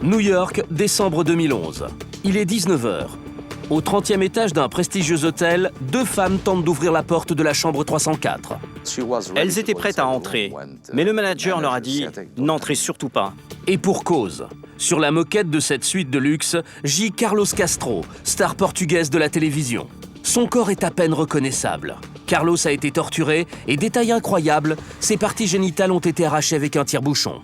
New York, décembre 2011. Il est 19h. Au 30e étage d'un prestigieux hôtel, deux femmes tentent d'ouvrir la porte de la chambre 304. Elles étaient prêtes à entrer, mais le manager leur a dit « N'entrez surtout pas ». Et pour cause. Sur la moquette de cette suite de luxe, gît Carlos Castro, star portugaise de la télévision. Son corps est à peine reconnaissable. Carlos a été torturé et, détail incroyable, ses parties génitales ont été arrachées avec un tire-bouchon.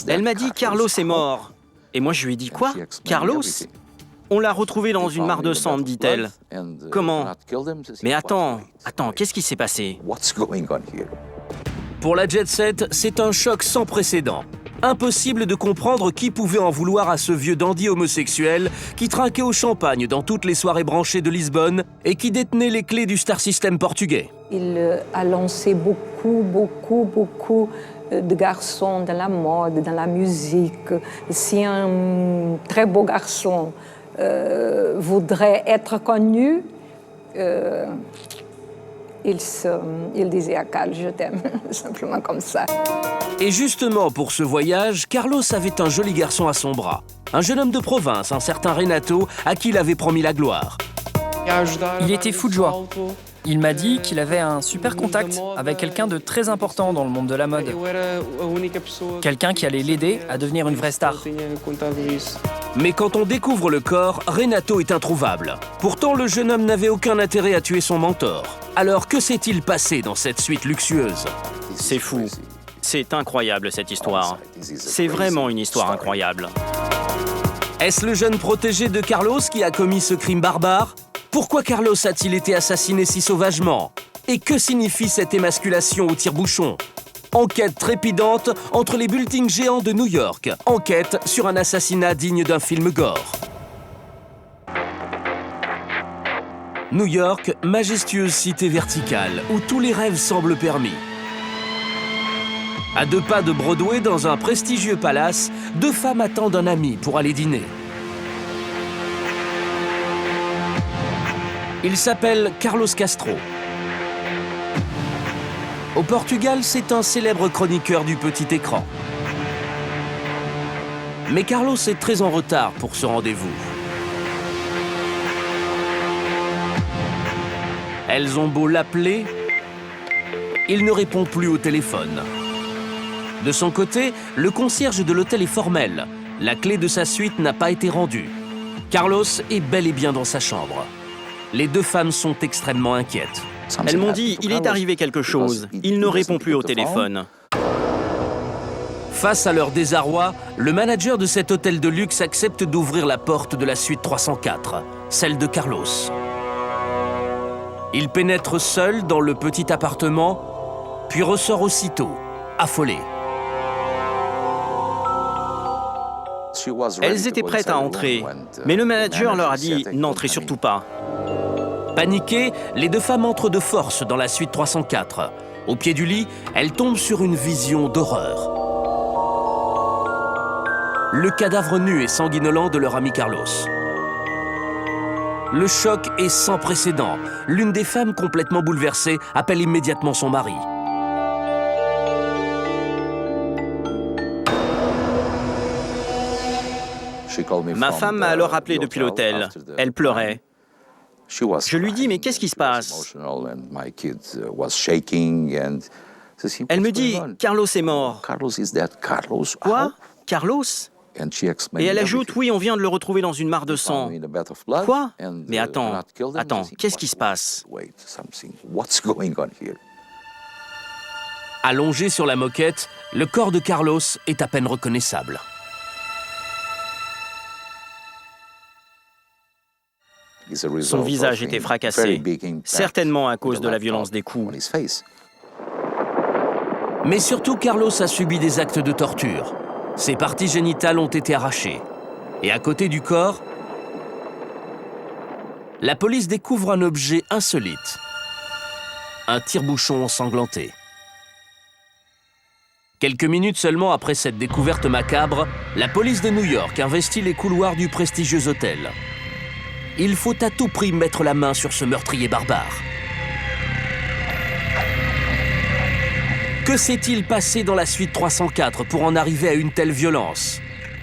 Elle m'a dit « Carlos est mort ». Et moi je lui ai dit « Quoi ? Carlos ? On l'a retrouvé dans une mare de sang, me dit-elle. Comment ? Mais attends, qu'est-ce qui s'est passé ? Pour la Jet Set, c'est un choc sans précédent. Impossible de comprendre qui pouvait en vouloir à ce vieux dandy homosexuel qui trinquait au champagne dans toutes les soirées branchées de Lisbonne et qui détenait les clés du star system portugais. Il a lancé beaucoup de garçons dans la mode, dans la musique. Si un très beau garçon voudrait être connu, il disait à Carl, je t'aime, simplement comme ça. Et justement, pour ce voyage, Carlos avait un joli garçon à son bras. Un jeune homme de province, un certain Renato, à qui il avait promis la gloire. Il était fou de joie. Il m'a dit qu'il avait un super contact avec quelqu'un de très important dans le monde de la mode. Quelqu'un qui allait l'aider à devenir une vraie star. Mais quand on découvre le corps, Renato est introuvable. Pourtant, le jeune homme n'avait aucun intérêt à tuer son mentor. Alors, que s'est-il passé dans cette suite luxueuse ? C'est fou. C'est incroyable cette histoire. C'est vraiment une histoire incroyable. Est-ce le jeune protégé de Carlos qui a commis ce crime barbare ? Pourquoi Carlos a-t-il été assassiné si sauvagement ? Et que signifie cette émasculation au tire-bouchon ? Enquête trépidante entre les buildings géants de New York. Enquête sur un assassinat digne d'un film gore. New York, majestueuse cité verticale où tous les rêves semblent permis. À 2 pas de Broadway, dans un prestigieux palace, 2 femmes attendent un ami pour aller dîner. Il s'appelle Carlos Castro. Au Portugal, c'est un célèbre chroniqueur du petit écran. Mais Carlos est très en retard pour ce rendez-vous. Elles ont beau l'appeler, il ne répond plus au téléphone. De son côté, le concierge de l'hôtel est formel. La clé de sa suite n'a pas été rendue. Carlos est bel et bien dans sa chambre. Les 2 femmes sont extrêmement inquiètes. Elles m'ont dit « Il est arrivé quelque chose. Il ne répond plus au téléphone. » Face à leur désarroi, le manager de cet hôtel de luxe accepte d'ouvrir la porte de la suite 304, celle de Carlos. Il pénètre seul dans le petit appartement, puis ressort aussitôt, affolé. Elles étaient prêtes à entrer, mais le manager leur a dit « N'entrez surtout pas ». Paniquées, les 2 femmes entrent de force dans la suite 304. Au pied du lit, elles tombent sur une vision d'horreur. Le cadavre nu et sanguinolent de leur ami Carlos. Le choc est sans précédent. L'une des femmes, complètement bouleversée, appelle immédiatement son mari. Ma femme m'a alors appelé depuis l'hôtel. Elle pleurait. Je lui dis « Mais qu'est-ce qui se passe ?» Elle me dit « Carlos est mort. » Quoi ? Carlos ? Et elle ajoute « Oui, on vient de le retrouver dans une mare de sang. » Quoi ? Mais attends, qu'est-ce qui se passe ? Allongé sur la moquette, le corps de Carlos est à peine reconnaissable. Son visage était fracassé, certainement à cause de la violence des coups. Mais surtout, Carlos a subi des actes de torture. Ses parties génitales ont été arrachées. Et à côté du corps, la police découvre un objet insolite. Un tire-bouchon ensanglanté. Quelques minutes seulement après cette découverte macabre, la police de New York investit les couloirs du prestigieux hôtel. Il faut à tout prix mettre la main sur ce meurtrier barbare. Que s'est-il passé dans la suite 304 pour en arriver à une telle violence ?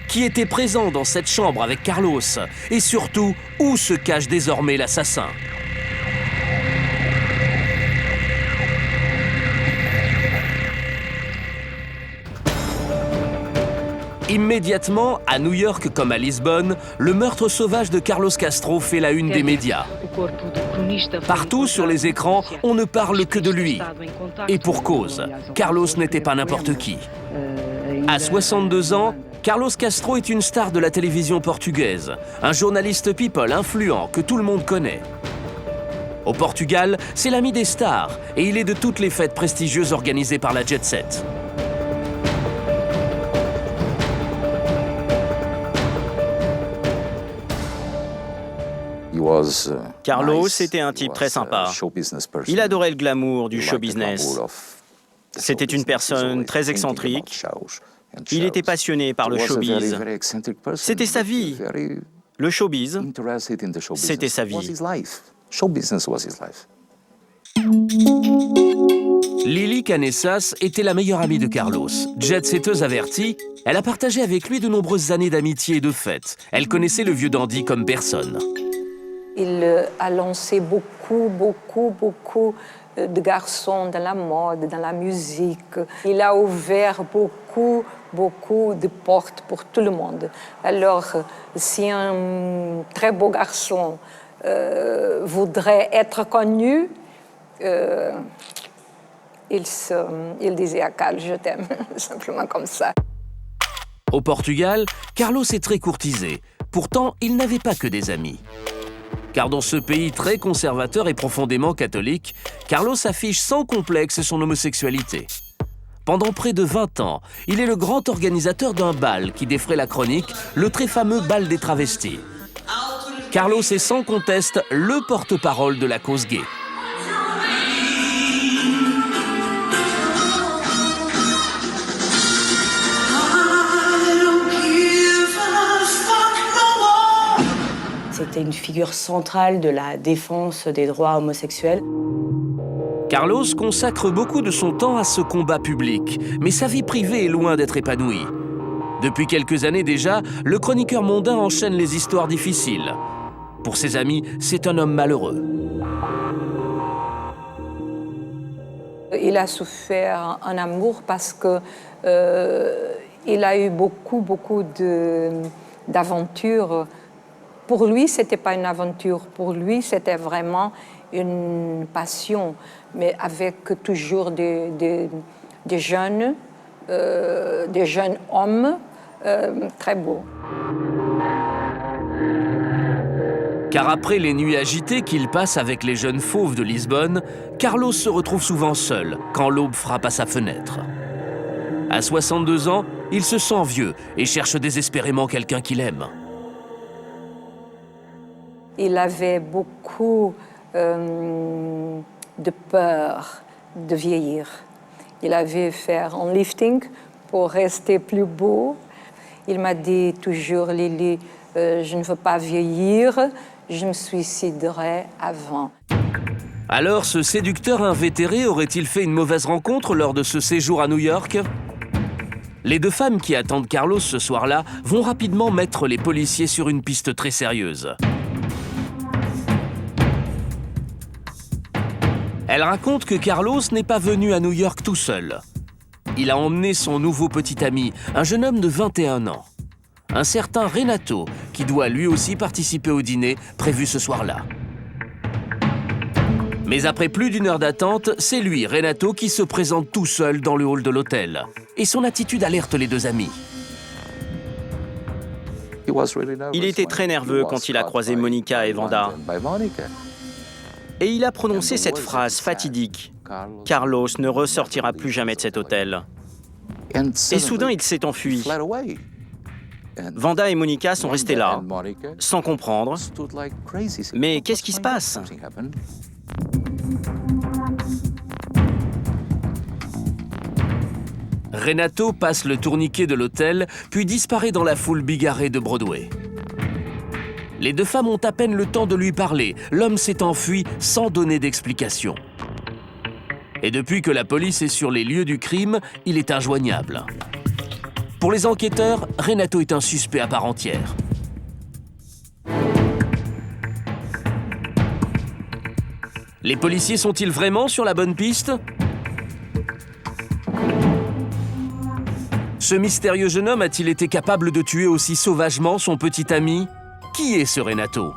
Qui était présent dans cette chambre avec Carlos? Et surtout, où se cache désormais l'assassin? Immédiatement, à New York comme à Lisbonne, le meurtre sauvage de Carlos Castro fait la une des médias. Partout sur les écrans, on ne parle que de lui. Et pour cause, Carlos n'était pas n'importe qui. À 62 ans, Carlos Castro est une star de la télévision portugaise, un journaliste people influent que tout le monde connaît. Au Portugal, c'est l'ami des stars et il est de toutes les fêtes prestigieuses organisées par la Jet Set. Carlos était un type très sympa. Il adorait le glamour du show business. C'était une personne très excentrique. Il était passionné par le showbiz. C'était sa vie. Le showbiz, c'était sa vie. Lily Canessas était la meilleure amie de Carlos. Jet-setteuse avertie, elle a partagé avec lui de nombreuses années d'amitié et de fêtes. Elle connaissait le vieux dandy comme personne. Il a lancé beaucoup de garçons dans la mode, dans la musique. Il a ouvert beaucoup de portes pour tout le monde. Alors, si un très beau garçon voudrait être connu, il disait à Carl, je t'aime, simplement comme ça. Au Portugal, Carlos est très courtisé. Pourtant, il n'avait pas que des amis. Car dans ce pays très conservateur et profondément catholique, Carlos affiche sans complexe son homosexualité. Pendant près de 20 ans, il est le grand organisateur d'un bal qui défraie la chronique, le très fameux bal des travestis. Carlos est sans conteste le porte-parole de la cause gay. C'était une figure centrale de la défense des droits homosexuels. Carlos consacre beaucoup de son temps à ce combat public, mais sa vie privée est loin d'être épanouie. Depuis quelques années déjà, le chroniqueur mondain enchaîne les histoires difficiles. Pour ses amis, c'est un homme malheureux. Il a souffert en amour parce que il a eu beaucoup d'aventures. Pour lui, ce n'était pas une aventure. Pour lui, c'était vraiment une passion, mais avec toujours des jeunes hommes très beaux. Car après les nuits agitées qu'il passe avec les jeunes fauves de Lisbonne, Carlos se retrouve souvent seul quand l'aube frappe à sa fenêtre. À 62 ans, il se sent vieux et cherche désespérément quelqu'un qu'il aime. Il avait beaucoup de peur de vieillir. Il avait fait un lifting pour rester plus beau. Il m'a dit toujours, Lily, je ne veux pas vieillir, je me suiciderai avant. Alors, ce séducteur invétéré aurait-il fait une mauvaise rencontre lors de ce séjour à New York? Les deux femmes qui attendent Carlos ce soir-là vont rapidement mettre les policiers sur une piste très sérieuse. Elle raconte que Carlos n'est pas venu à New York tout seul. Il a emmené son nouveau petit ami, un jeune homme de 21 ans. Un certain Renato, qui doit lui aussi participer au dîner prévu ce soir-là. Mais après plus d'une heure d'attente, c'est lui, Renato, qui se présente tout seul dans le hall de l'hôtel. Et son attitude alerte les deux amis. Il était très nerveux quand il a croisé Monica et Vanda. Et il a prononcé cette phrase fatidique. Carlos ne ressortira plus jamais de cet hôtel. Et soudain, il s'est enfui. Vanda et Monica sont restés là, sans comprendre. Mais qu'est-ce qui se passe? Renato passe le tourniquet de l'hôtel, puis disparaît dans la foule bigarrée de Broadway. Les deux femmes ont à peine le temps de lui parler. L'homme s'est enfui sans donner d'explication. Et depuis que la police est sur les lieux du crime, il est injoignable. Pour les enquêteurs, Renato est un suspect à part entière. Les policiers sont-ils vraiment sur la bonne piste? Ce mystérieux jeune homme a-t-il été capable de tuer aussi sauvagement son petit ami? Qui est ce Renato?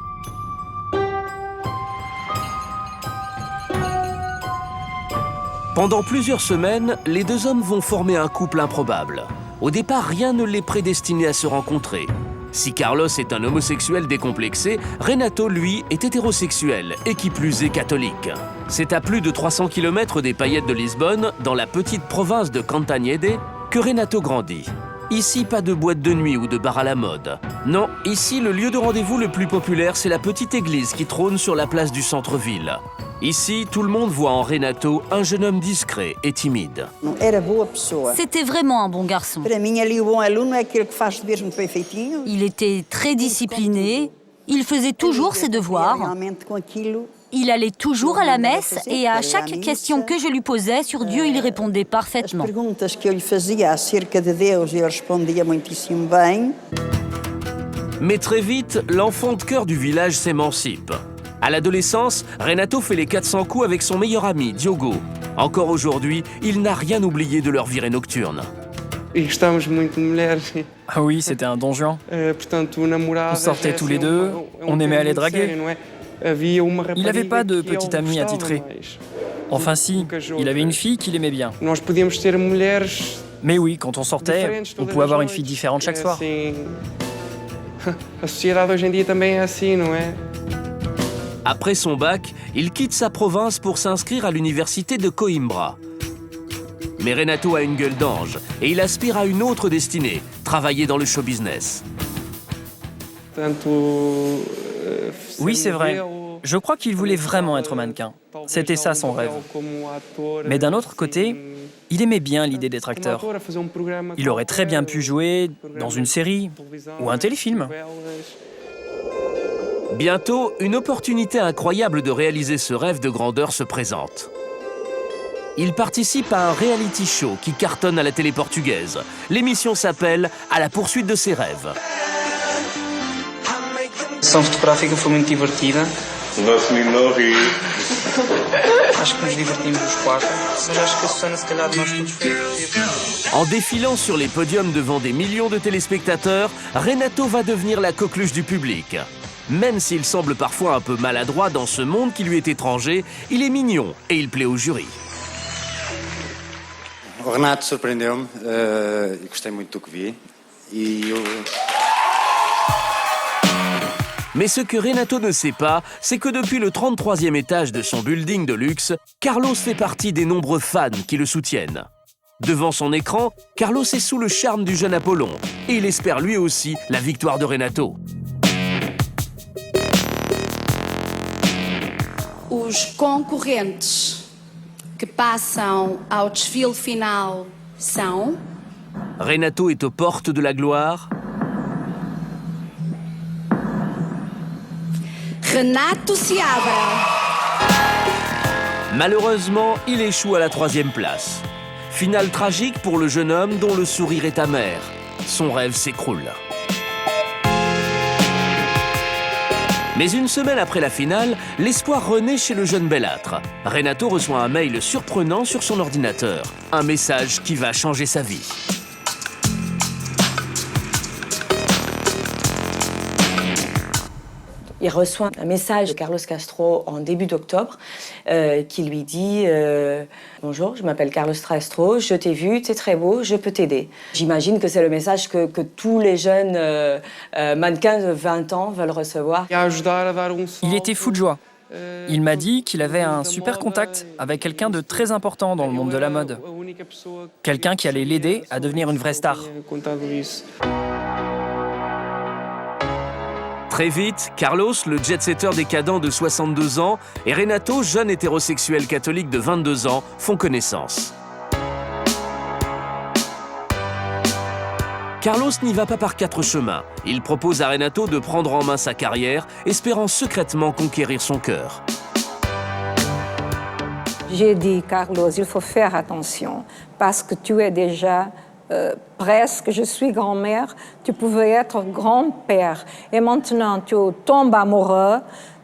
Pendant plusieurs semaines, les deux hommes vont former un couple improbable. Au départ, rien ne les prédestinait à se rencontrer. Si Carlos est un homosexuel décomplexé, Renato, lui, est hétérosexuel et qui plus est catholique. C'est à plus de 300 km des paillettes de Lisbonne, dans la petite province de Cantanhede, que Renato grandit. Ici, pas de boîte de nuit ou de bar à la mode. Non, ici, le lieu de rendez-vous le plus populaire, c'est la petite église qui trône sur la place du centre-ville. Ici, tout le monde voit en Renato un jeune homme discret et timide. C'était vraiment un bon garçon. Il était très discipliné, il faisait toujours ses devoirs, il allait toujours à la messe et à chaque question que je lui posais sur Dieu, il répondait parfaitement. Mais très vite, l'enfant de cœur du village s'émancipe. À l'adolescence, Renato fait les 400 coups avec son meilleur ami, Diogo. Encore aujourd'hui, il n'a rien oublié de leur virée nocturne. Ah oui, c'était un Don Juan. On sortait tous les deux, on aimait aller draguer. Il n'avait pas de petite amie attitrée. Enfin si, il avait une fille qu'il aimait bien. Mais oui, quand on sortait, on pouvait avoir une fille différente chaque soir. Après son bac, il quitte sa province pour s'inscrire à l'université de Coimbra. Mais Renato a une gueule d'ange et il aspire à une autre destinée, travailler dans le show business. Oui, c'est vrai. Je crois qu'il voulait vraiment être mannequin. C'était ça son rêve. Mais d'un autre côté, il aimait bien l'idée d'être acteur. Il aurait très bien pu jouer dans une série ou un téléfilm. Bientôt, une opportunité incroyable de réaliser ce rêve de grandeur se présente. Il participe à un reality show qui cartonne à la télé portugaise. L'émission s'appelle « À la poursuite de ses rêves ». A sessão fotográfica foi muito divertida. O nosso menino não ri. Acho que nos divertimos os quatro, mas acho que a Susana, se calhar, de nós todos foi divertida. En défilant sur les podiums devant des millions de téléspectateurs, Renato va devenir la coqueluche du public. Même s'il semble parfois un peu maladroit dans ce monde qui lui est étranger, il est mignon et il plaît au jury. O Renato surpreendeu-me e gostei muito do que vi. Mais ce que Renato ne sait pas, c'est que depuis le 33e étage de son building de luxe, Carlos fait partie des nombreux fans qui le soutiennent. Devant son écran, Carlos est sous le charme du jeune Apollon et il espère lui aussi la victoire de Renato. Os concorrentes que passam ao desfile final são... Renato est aux portes de la gloire. Renato Seabra. Malheureusement, il échoue à la 3e place. Finale tragique pour le jeune homme dont le sourire est amer. Son rêve s'écroule. Mais une semaine après la finale, l'espoir renaît chez le jeune belâtre. Renato reçoit un mail surprenant sur son ordinateur. Un message qui va changer sa vie. Il reçoit un message de Carlos Castro en début d'octobre qui lui dit « Bonjour, je m'appelle Carlos Castro, je t'ai vu, t'es très beau, je peux t'aider. » J'imagine que c'est le message que tous les jeunes mannequins de 20 ans veulent recevoir. Il était fou de joie. Il m'a dit qu'il avait un super contact avec quelqu'un de très important dans le monde de la mode. Quelqu'un qui allait l'aider à devenir une vraie star. Très vite, Carlos, le jet-setter décadent de 62 ans, et Renato, jeune hétérosexuel catholique de 22 ans, font connaissance. Carlos n'y va pas par 4 chemins. Il propose à Renato de prendre en main sa carrière, espérant secrètement conquérir son cœur. J'ai dit, Carlos, il faut faire attention, parce que tu es déjà presque, je suis grand-mère, tu pouvais être grand-père. Et maintenant, tu tombes amoureux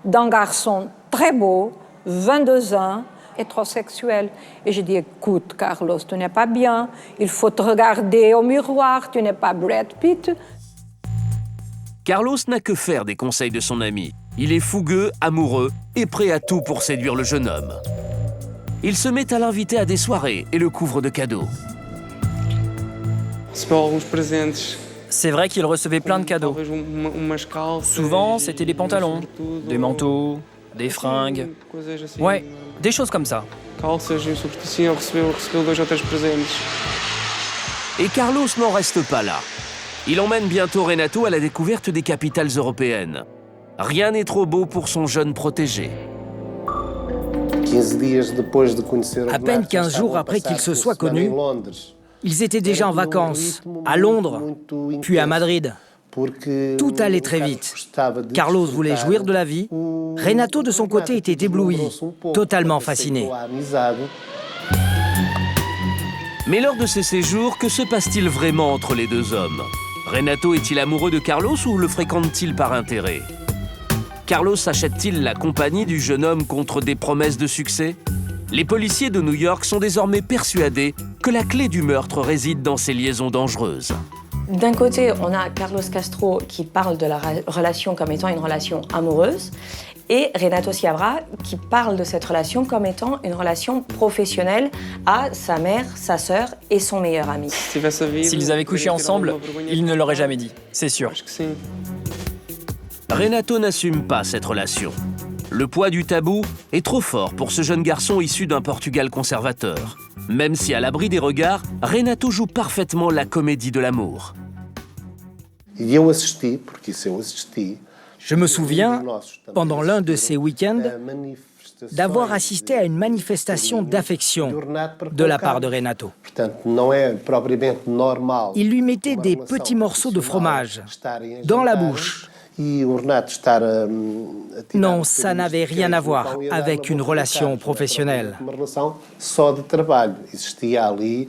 d'un garçon très beau, 22 ans, hétérosexuel. Et je dis, écoute, Carlos, tu n'es pas bien, il faut te regarder au miroir, tu n'es pas Brad Pitt. Carlos n'a que faire des conseils de son ami. Il est fougueux, amoureux et prêt à tout pour séduire le jeune homme. Il se met à l'inviter à des soirées et le couvre de cadeaux. C'est vrai qu'il recevait plein de cadeaux. Souvent, c'était des pantalons, des manteaux, des fringues. Ouais, des choses comme ça. Et Carlos n'en reste pas là. Il emmène bientôt Renato à la découverte des capitales européennes. Rien n'est trop beau pour son jeune protégé. À peine 15 jours après qu'ils se soient connus, ils étaient déjà en vacances, à Londres, puis à Madrid. Tout allait très vite. Carlos voulait jouir de la vie. Renato, de son côté, était ébloui, totalement fasciné. Mais lors de ces séjours, que se passe-t-il vraiment entre les deux hommes? Renato est-il amoureux de Carlos ou le fréquente-t-il par intérêt? Carlos achète-t-il la compagnie du jeune homme contre des promesses de succès? Les policiers de New York sont désormais persuadés que la clé du meurtre réside dans ces liaisons dangereuses. D'un côté, on a Carlos Castro qui parle de la relation comme étant une relation amoureuse et Renato Sciabra qui parle de cette relation comme étant une relation professionnelle à sa mère, sa sœur et son meilleur ami. S'ils avaient couché ensemble, ils ne l'auraient jamais dit, c'est sûr. Renato n'assume pas cette relation. Le poids du tabou est trop fort pour ce jeune garçon issu d'un Portugal conservateur. Même si à l'abri des regards, Renato joue parfaitement la comédie de l'amour. Je me souviens, pendant l'un de ces week-ends, d'avoir assisté à une manifestation d'affection de la part de Renato. Il lui mettait des petits morceaux de fromage dans la bouche. Non, ça n'avait rien à voir avec une relation professionnelle.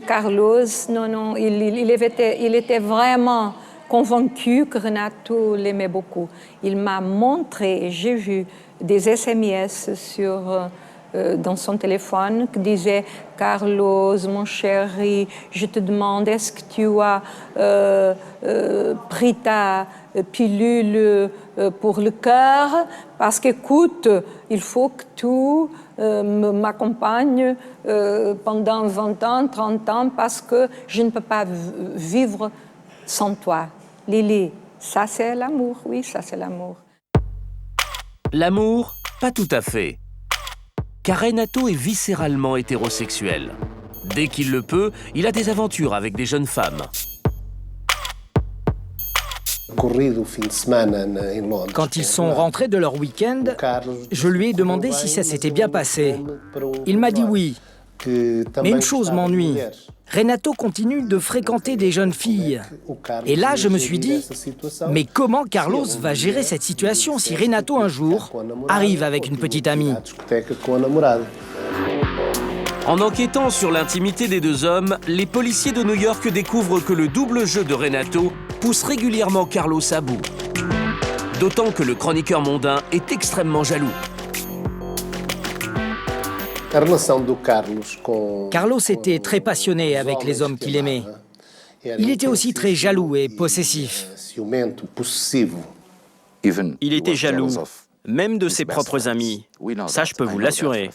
Carlos, non, il était vraiment convaincu que Renato l'aimait beaucoup. Il m'a montré, j'ai vu des SMS dans son téléphone qui disaient « Carlos, mon chéri, je te demande, est-ce que tu as pris ta pilule pour le cœur? Parce qu'écoute, il faut que tu m'accompagnes pendant 20 ans, 30 ans, parce que je ne peux pas vivre sans toi. » Lily, ça c'est l'amour, oui, ça c'est l'amour. L'amour, pas tout à fait. Car Renato est viscéralement hétérosexuel. Dès qu'il le peut, il a des aventures avec des jeunes femmes. Quand ils sont rentrés de leur week-end, je lui ai demandé si ça s'était bien passé. Il m'a dit oui. Mais une chose m'ennuie. Renato continue de fréquenter des jeunes filles. Et là, je me suis dit, mais comment Carlos va gérer cette situation si Renato, un jour, arrive avec une petite amie? En enquêtant sur l'intimité des deux hommes, les policiers de New York découvrent que le double jeu de Renato pousse régulièrement Carlos à bout. D'autant que le chroniqueur mondain est extrêmement jaloux. Carlos était très passionné avec les hommes qu'il aimait. Il était aussi très jaloux et possessif. Il était jaloux, même de ses propres amis. Ça, je peux vous l'assurer.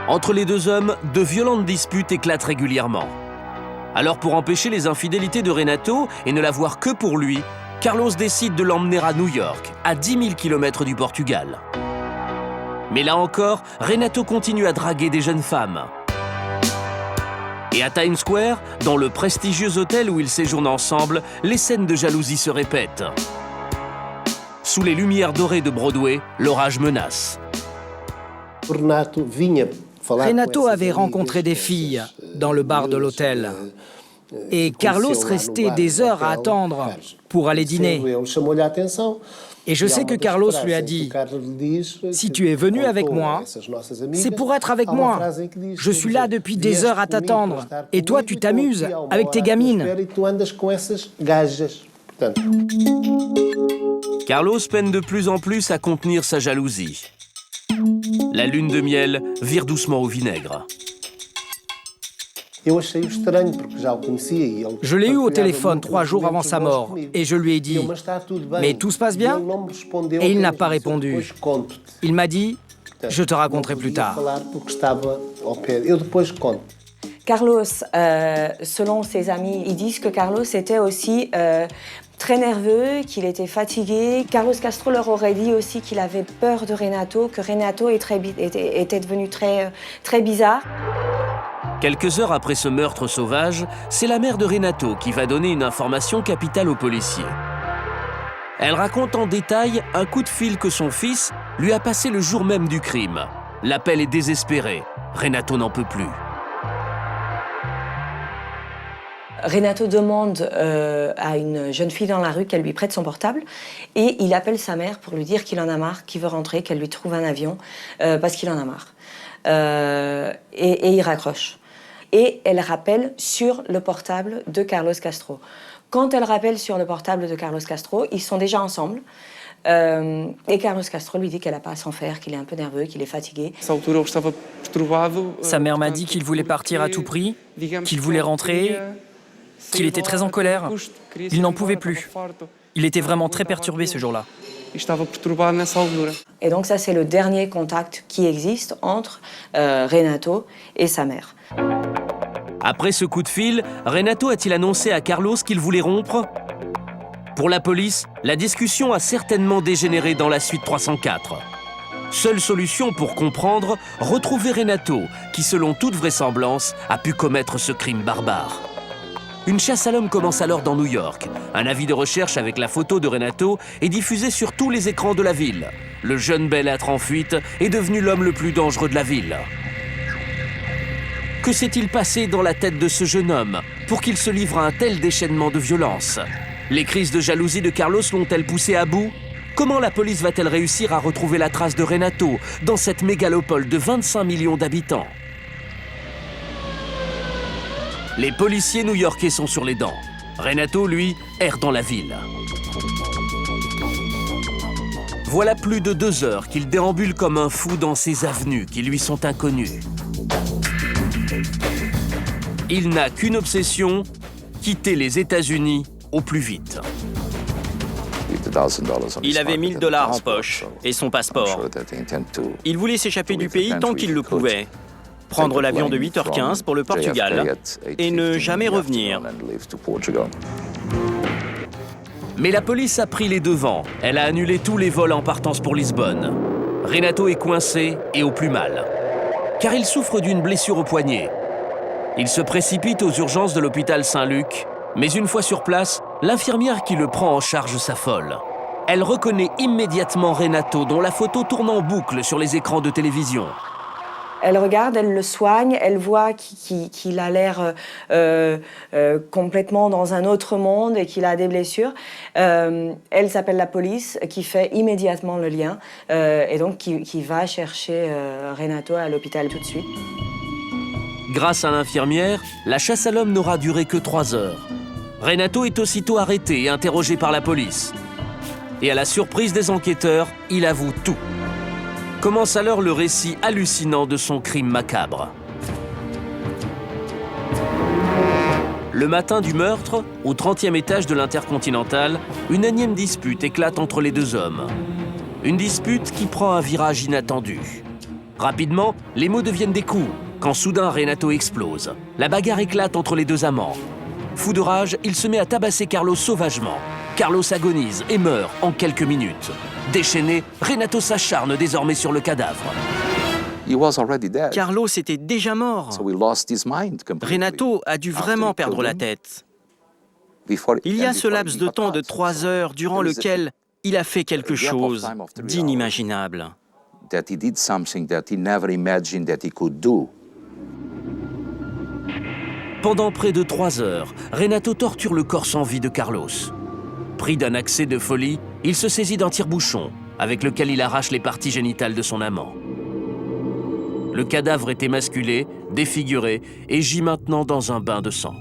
Entre les deux hommes, de violentes disputes éclatent régulièrement. Alors pour empêcher les infidélités de Renato et ne la voir que pour lui, Carlos décide de l'emmener à New York, à 10 000 km du Portugal. Mais là encore, Renato continue à draguer des jeunes femmes. Et à Times Square, dans le prestigieux hôtel où ils séjournent ensemble, les scènes de jalousie se répètent. Sous les lumières dorées de Broadway, l'orage menace. Renato avait rencontré des filles dans le bar de l'hôtel. Et Carlos restait des heures à attendre pour aller dîner. Et je sais que Carlos lui a dit « Si tu es venu avec moi, c'est pour être avec moi. Je suis là depuis des heures à t'attendre. Et toi, tu t'amuses avec tes gamines. » Carlos peine de plus en plus à contenir sa jalousie. La lune de miel vire doucement au vinaigre. Je l'ai eu au téléphone 3 jours avant sa mort et je lui ai dit « Mais tout se passe bien ?» Et il n'a pas répondu. Il m'a dit « Je te raconterai plus tard. » Carlos, selon ses amis, ils disent que Carlos était aussi très nerveux, qu'il était fatigué. Carlos Castro leur aurait dit aussi qu'il avait peur de Renato, que Renato était devenu très bizarre. Quelques heures après ce meurtre sauvage, c'est la mère de Renato qui va donner une information capitale aux policiers. Elle raconte en détail un coup de fil que son fils lui a passé le jour même du crime. L'appel est désespéré. Renato n'en peut plus. Renato demande à une jeune fille dans la rue qu'elle lui prête son portable et il appelle sa mère pour lui dire qu'il en a marre, qu'il veut rentrer, qu'elle lui trouve un avion parce qu'il en a marre. Et il raccroche. Et elle rappelle sur le portable de Carlos Castro. Quand elle rappelle sur le portable de Carlos Castro, ils sont déjà ensemble. Et Carlos Castro lui dit qu'elle n'a pas à s'en faire, qu'il est un peu nerveux, qu'il est fatigué. Sa mère m'a dit qu'il voulait partir à tout prix, qu'il voulait rentrer, qu'il était très en colère. Il n'en pouvait plus. Il était vraiment très perturbé ce jour-là. Et donc ça, c'est le dernier contact qui existe entre Renato et sa mère. Après ce coup de fil, Renato a-t-il annoncé à Carlos qu'il voulait rompre? Pour la police, la discussion a certainement dégénéré dans la suite 304. Seule solution pour comprendre, retrouver Renato, qui selon toute vraisemblance a pu commettre ce crime barbare. Une chasse à l'homme commence alors dans New York. Un avis de recherche avec la photo de Renato est diffusé sur tous les écrans de la ville. Le jeune bel-être en fuite est devenu l'homme le plus dangereux de la ville. Que s'est-il passé dans la tête de ce jeune homme pour qu'il se livre à un tel déchaînement de violence? Les crises de jalousie de Carlos l'ont-elles poussé à bout? Comment la police va-t-elle réussir à retrouver la trace de Renato dans cette mégalopole de 25 millions d'habitants? Les policiers new-yorkais sont sur les dents. Renato, lui, erre dans la ville. Voilà plus de 2 heures qu'il déambule comme un fou dans ces avenues qui lui sont inconnues. Il n'a qu'une obsession, quitter les États-Unis au plus vite. Il avait $1000 en poche et son passeport. Il voulait s'échapper du pays tant qu'il le pouvait. Prendre l'avion de 8h15 pour le Portugal et ne jamais revenir. Mais la police a pris les devants. Elle a annulé tous les vols en partance pour Lisbonne. Renato est coincé et au plus mal, car il souffre d'une blessure au poignet. Il se précipite aux urgences de l'hôpital Saint-Luc, mais une fois sur place, l'infirmière qui le prend en charge s'affole. Elle reconnaît immédiatement Renato, dont la photo tourne en boucle sur les écrans de télévision. Elle regarde, elle le soigne, elle voit qu'il a l'air complètement dans un autre monde et qu'il a des blessures. Elle s'appelle la police, qui fait immédiatement le lien et donc qui va chercher Renato à l'hôpital tout de suite. Grâce à l'infirmière, la chasse à l'homme n'aura duré que 3 heures. Renato est aussitôt arrêté et interrogé par la police. Et à la surprise des enquêteurs, il avoue tout. Commence alors le récit hallucinant de son crime macabre. Le matin du meurtre, au 30e étage de l'Intercontinental, une énième dispute éclate entre les 2 hommes. Une dispute qui prend un virage inattendu. Rapidement, les mots deviennent des coups, quand soudain Renato explose. La bagarre éclate entre les 2 amants. Fou de rage, il se met à tabasser Carlos sauvagement. Carlos agonise et meurt en quelques minutes. Déchaîné, Renato s'acharne désormais sur le cadavre. Carlos était déjà mort. Renato a dû vraiment perdre la tête. Il y a ce laps de temps de 3 heures durant lequel il a fait quelque chose d'inimaginable. Pendant près de 3 heures, Renato torture le corps sans vie de Carlos. Pris d'un accès de folie, il se saisit d'un tire-bouchon, avec lequel il arrache les parties génitales de son amant. Le cadavre est émasculé, défiguré et gît maintenant dans un bain de sang.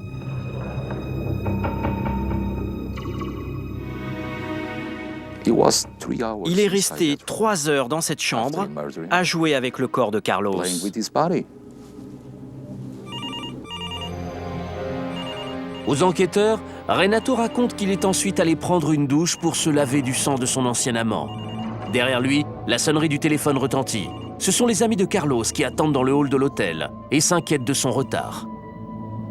Il est resté 3 heures dans cette chambre à jouer avec le corps de Carlos. Aux enquêteurs, Renato raconte qu'il est ensuite allé prendre une douche pour se laver du sang de son ancien amant. Derrière lui, la sonnerie du téléphone retentit. Ce sont les amis de Carlos qui attendent dans le hall de l'hôtel et s'inquiètent de son retard.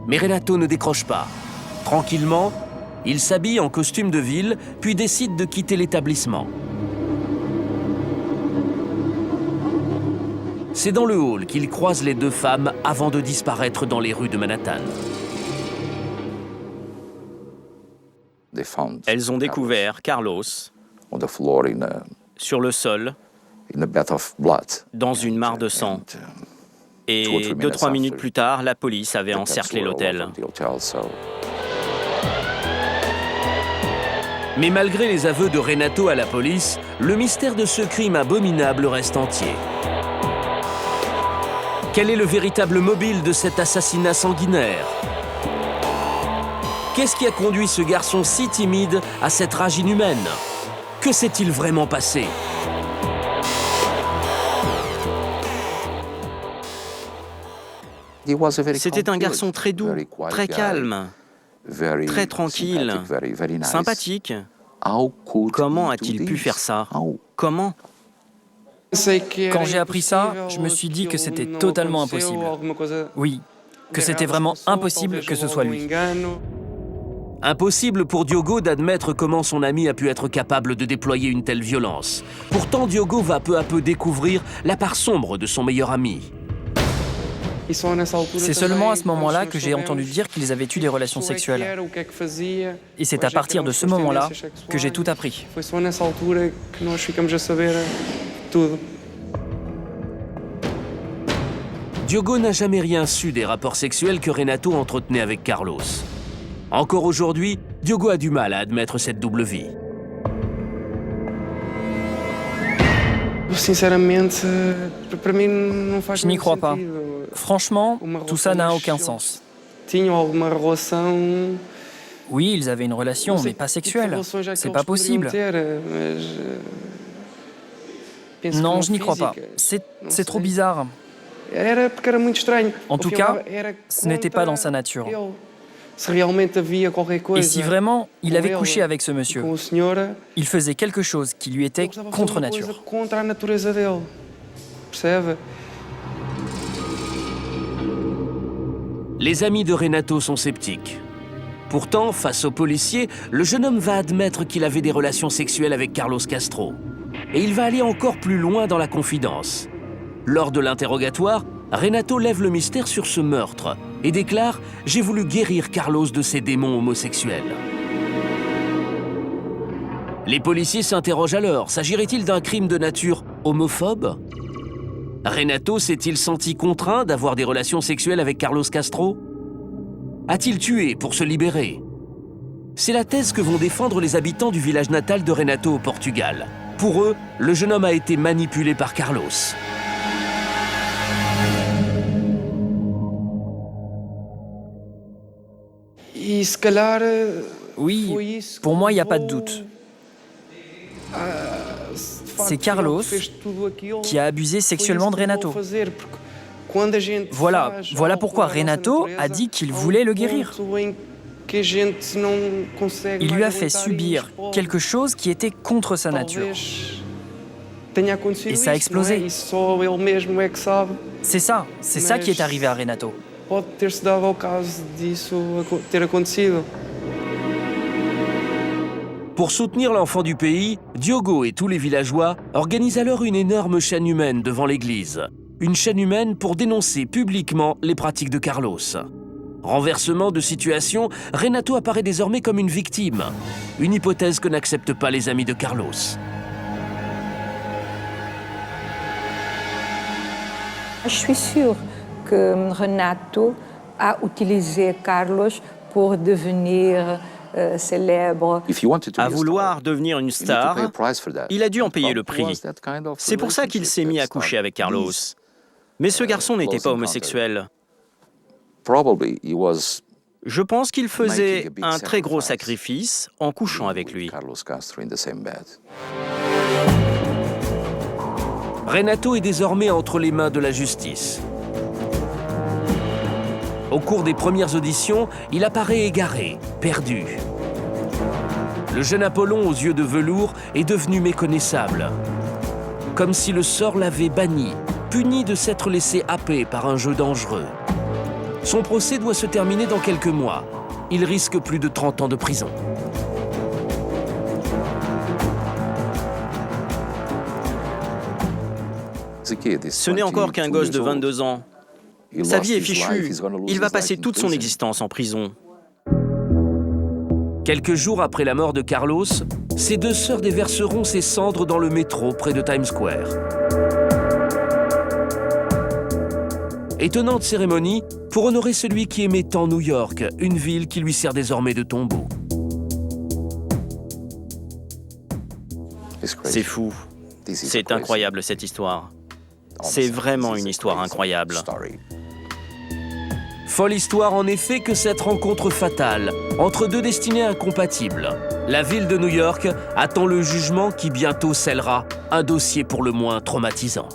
Mais Renato ne décroche pas. Tranquillement, il s'habille en costume de ville, puis décide de quitter l'établissement. C'est dans le hall qu'il croise les 2 femmes avant de disparaître dans les rues de Manhattan. Elles ont découvert Carlos sur le sol, dans une mare de sang. Et 2-3 minutes plus tard, la police avait encerclé l'hôtel. Mais malgré les aveux de Renato à la police, le mystère de ce crime abominable reste entier. Quel est le véritable mobile de cet assassinat sanguinaire? Qu'est-ce qui a conduit ce garçon si timide à cette rage inhumaine? Que s'est-il vraiment passé? C'était un garçon très doux, très calme, très tranquille, sympathique. Comment a-t-il pu faire ça? Comment? Quand j'ai appris ça, je me suis dit que c'était totalement impossible. Oui, que c'était vraiment impossible que ce soit lui. Impossible pour Diogo d'admettre comment son ami a pu être capable de déployer une telle violence. Pourtant, Diogo va peu à peu découvrir la part sombre de son meilleur ami. C'est seulement à ce moment-là que j'ai entendu dire qu'ils avaient eu des relations sexuelles. Et c'est à partir de ce moment-là que j'ai tout appris. Diogo n'a jamais rien su des rapports sexuels que Renato entretenait avec Carlos. Encore aujourd'hui, Diogo a du mal à admettre cette double vie. Je n'y crois pas. Franchement, tout ça n'a aucun sens. Oui, ils avaient une relation, mais pas sexuelle. C'est pas possible. Non, je n'y crois pas. C'est trop bizarre. En tout cas, ce n'était pas dans sa nature. Et si vraiment il avait couché avec ce monsieur, il faisait quelque chose qui lui était contre nature. Les amis de Renato sont sceptiques. Pourtant, face aux policiers, le jeune homme va admettre qu'il avait des relations sexuelles avec Carlos Castro. Et il va aller encore plus loin dans la confidence. Lors de l'interrogatoire, Renato lève le mystère sur ce meurtre et déclare « J'ai voulu guérir Carlos de ses démons homosexuels ». Les policiers s'interrogent alors, s'agirait-il d'un crime de nature homophobe? Renato s'est-il senti contraint d'avoir des relations sexuelles avec Carlos Castro? A-t-il tué pour se libérer? C'est la thèse que vont défendre les habitants du village natal de Renato au Portugal. Pour eux, le jeune homme a été manipulé par Carlos. Oui, pour moi, il n'y a pas de doute. C'est Carlos qui a abusé sexuellement de Renato. Voilà pourquoi Renato a dit qu'il voulait le guérir. Il lui a fait subir quelque chose qui était contre sa nature. Et ça a explosé. C'est ça qui est arrivé à Renato. Pour soutenir l'enfant du pays, Diogo et tous les villageois organisent alors une énorme chaîne humaine devant l'église. Une chaîne humaine pour dénoncer publiquement les pratiques de Carlos. Renversement de situation, Renato apparaît désormais comme une victime. Une hypothèse que n'acceptent pas les amis de Carlos. Je suis sûre que Renato a utilisé Carlos pour devenir célèbre. À vouloir devenir une star, il a dû en payer le prix. C'est pour ça qu'il s'est mis à coucher avec Carlos. Mais ce garçon n'était pas homosexuel. Je pense qu'il faisait un très gros sacrifice en couchant avec lui. Renato est désormais entre les mains de la justice. Au cours des premières auditions, il apparaît égaré, perdu. Le jeune Apollon aux yeux de velours est devenu méconnaissable. Comme si le sort l'avait banni, puni de s'être laissé happer par un jeu dangereux. Son procès doit se terminer dans quelques mois. Il risque plus de 30 ans de prison. Ce n'est encore qu'un gosse de 22 ans. Sa vie est fichue. Il va passer toute son existence en prison. Quelques jours après la mort de Carlos, ses deux sœurs déverseront ses cendres dans le métro près de Times Square. Étonnante cérémonie pour honorer celui qui aimait tant New York, une ville qui lui sert désormais de tombeau. C'est fou. C'est incroyable cette histoire. C'est vraiment une histoire incroyable. Folle histoire en effet que cette rencontre fatale entre deux destinées incompatibles. La ville de New York attend le jugement qui bientôt scellera un dossier pour le moins traumatisant.